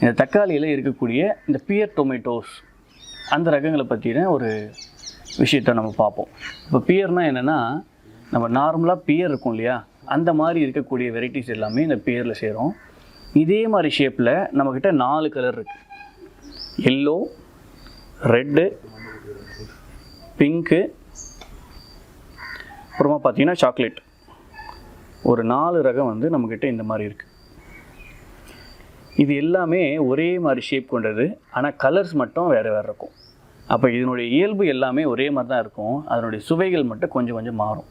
இந்த தக்காளியில் இருக்கக்கூடிய இந்த பியர் டொமேட்டோஸ் அந்த ரகங்களை பற்றின ஒரு விஷயத்தை நம்ம பார்ப்போம். இப்போ பியர்னால் என்னென்னா, நம்ம நார்மலாக பியர் இருக்கும் இல்லையா, அந்த மாதிரி இருக்கக்கூடிய வெரைட்டிஸ் எல்லாமே இந்த பியரில் சேரும். இதே மாதிரி ஷேப்பில் நம்மக்கிட்ட 4 கலர் இருக்குது. எல்லோ, ரெட்டு, பிங்க்கு, அப்புறமா பார்த்தீங்கன்னா சாக்லேட். ஒரு 4 ரகம் வந்து நம்மக்கிட்ட இந்த மாதிரி இருக்குது. இது எல்லாமே ஒரே மாதிரி ஷேப் கொண்டது, ஆனால் கலர்ஸ் மட்டும் வேறு வேறு இருக்கும். அப்போ இதனுடைய இயல்பு எல்லாமே ஒரே மாதிரி தான் இருக்கும், அதனுடைய சுவைகள் மட்டும் கொஞ்சம் கொஞ்சம் மாறும்.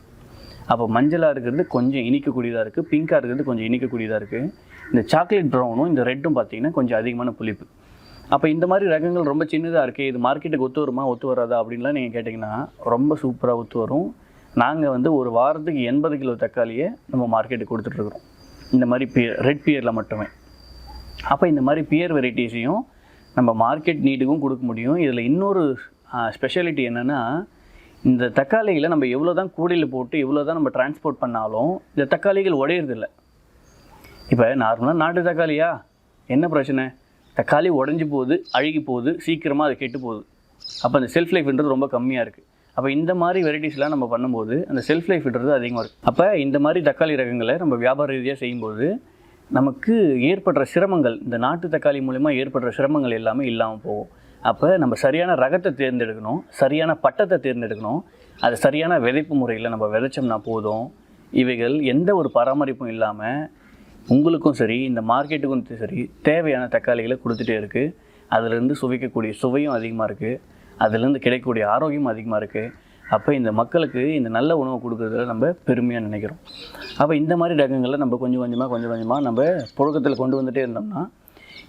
அப்போ மஞ்சளாக இருக்கிறது கொஞ்சம் இனிக்கக்கூடியதாக இருக்குது, பிங்காக இருக்கிறது கொஞ்சம் இனிக்கக்கூடியதாக இருக்குது. இந்த சாக்லேட் ப்ரௌனும் இந்த ரெட்டும் பார்த்திங்கன்னா கொஞ்சம் அதிகமான புளிப்பு. அப்போ இந்த மாதிரி ரகங்கள் ரொம்ப சின்னதாக இருக்குது, இது மார்க்கெட்டுக்கு ஒத்து வருமா ஒத்து வராதா அப்படின்லாம் நீங்கள் கேட்டிங்கன்னா ரொம்ப சூப்பராக ஒத்து வரும். நாங்கள் வந்து ஒரு வாரத்துக்கு 80 கிலோ தக்காளியை நம்ம மார்க்கெட்டுக்கு கொடுத்துட்ருக்குறோம், இந்த மாதிரி ரெட் பியரில் மட்டுமே. அப்போ இந்த மாதிரி பியர் வெரைட்டிஸையும் நம்ம மார்க்கெட் நீடுக்கும் கொடுக்க முடியும். இதில் இன்னொரு ஸ்பெஷாலிட்டி என்னென்னா, இந்த தக்காளிகளை நம்ம எவ்வளோ தான் கூடையில் போட்டு எவ்வளோ தான் நம்ம டிரான்ஸ்போர்ட் பண்ணாலும் இந்த தக்காளிகள் உடையிறதில்லை. இப்போ நார்மலாக நாட்டு தக்காளியா என்ன பிரச்சனை, தக்காளி உடஞ்சி போகுது, அழுகி போகுது, சீக்கிரமாக அது கெட்டு போகுது. அப்போ அந்த செல்ஃப் லைஃப்ன்றது ரொம்ப கம்மியாக இருக்குது. அப்போ இந்த மாதிரி வெரைட்டிஸ்லாம் நம்ம பண்ணும்போது அந்த செல்ஃப் லைஃப்ன்றது அதிகமாக இருக்குது. அப்போ இந்த மாதிரி தக்காளி ரகங்களை நம்ம வியாபார ரீதியாக செய்யும்போது நமக்கு ஏற்படுற சிரமங்கள், இந்த நாட்டு தக்காளி மூலிமா ஏற்படுற சிரமங்கள் எல்லாமே இல்லாமல் போகும். அப்போ நம்ம சரியான ரகத்தை தேர்ந்தெடுக்கணும், சரியான பட்டத்தை தேர்ந்தெடுக்கணும், அது சரியான விதைப்பு முறையில் நம்ம விதைச்சோம்னா போதும். இவைகள் எந்த ஒரு பராமரிப்பும் இல்லாமல் உங்களுக்கும் சரி இந்த மார்க்கெட்டுக்கும் சரி தேவையான தக்காளிகளை கொடுத்துட்டே இருக்குது. அதிலேருந்து சுவைக்கக்கூடிய சுவையும் அதிகமாக இருக்குது, அதுலேருந்து கிடைக்கக்கூடிய ஆரோக்கியமும் அதிகமாக இருக்குது. அப்போ இந்த மக்களுக்கு இந்த நல்ல உணவு கொடுக்குறதுல நம்ம பெருமையாக நினைக்கிறோம். அப்போ இந்த மாதிரி ரகங்களை நம்ம கொஞ்சம் கொஞ்சமாக நம்ம புழக்கத்தில் கொண்டு வந்துகிட்டே இருந்தோம்னா,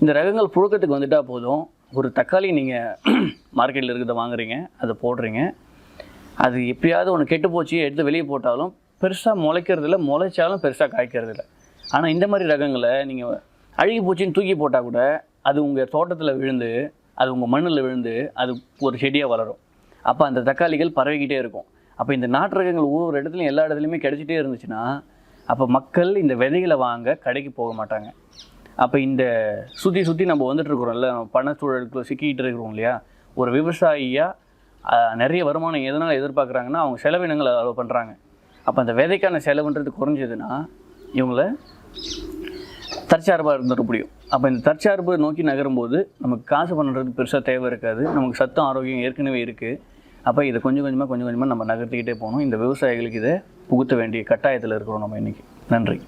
இந்த ரகங்கள் புழக்கத்துக்கு வந்துட்டால் போதும். ஒரு தக்காளி நீங்கள் மார்க்கெட்டில் இருக்கிறத வாங்குறீங்க, அதை போடுறீங்க, அது எப்படியாவது ஒன்று கெட்டு போச்சு எடுத்து வெளியே போட்டாலும் பெருசாக முளைக்கிறதில்ல, முளைச்சாலும் பெருசாக காய்க்கிறதில்ல. ஆனால் இந்த மாதிரி ரகங்களை நீங்கள் அழுகி போச்சுன்னு தூக்கி போட்டால் கூட அது உங்கள் தோட்டத்தில் விழுந்து, அது உங்கள் மண்ணில் விழுந்து அது ஒரு செடியாக வளரும். அப்போ அந்த தக்காளிகள் பரவிக்கிட்டே இருக்கும். அப்போ இந்த நாட்டு ரகங்கள் ஒவ்வொரு இடத்துலையும் எல்லா இடத்துலையுமே கிடச்சிட்டே இருந்துச்சுன்னா, அப்போ மக்கள் இந்த விதைகளை வாங்க கடைக்கு போக மாட்டாங்க. அப்போ இந்த சுற்றி நம்ம வந்துட்டுருக்குறோம்ல, பணச்சூழலுக்குள்ள சிக்கிட்டு இருக்கிறோம் இல்லையா, ஒரு விவசாயியாக நிறைய வருமானம் எதனால் எதிர்பார்க்குறாங்கன்னா அவங்க செலவினங்களை அளவு பண்ணுறாங்க. அப்போ அந்த விதைக்கான செலவுன்றது குறைஞ்சதுன்னா இவங்கள தற்சார்பாக இருந்துட முடியும். அப்போ இந்த தற்சார்பு நோக்கி நகரும்போது நமக்கு காசு பண்ணுறதுக்கு பெருசாக தேவை இருக்காது, நமக்கு சத்தம் ஆரோக்கியம் ஏற்கனவே இருக்குது. அப்போ இதை கொஞ்சம் கொஞ்சமாக நம்ம நகர்த்திக்கிட்டே போகணும். இந்த விவசாயிகளுக்கு இதை புகுத்த வேண்டிய கட்டாயத்தில் இருக்கிறோம் நம்ம இன்றைக்கி. நன்றி.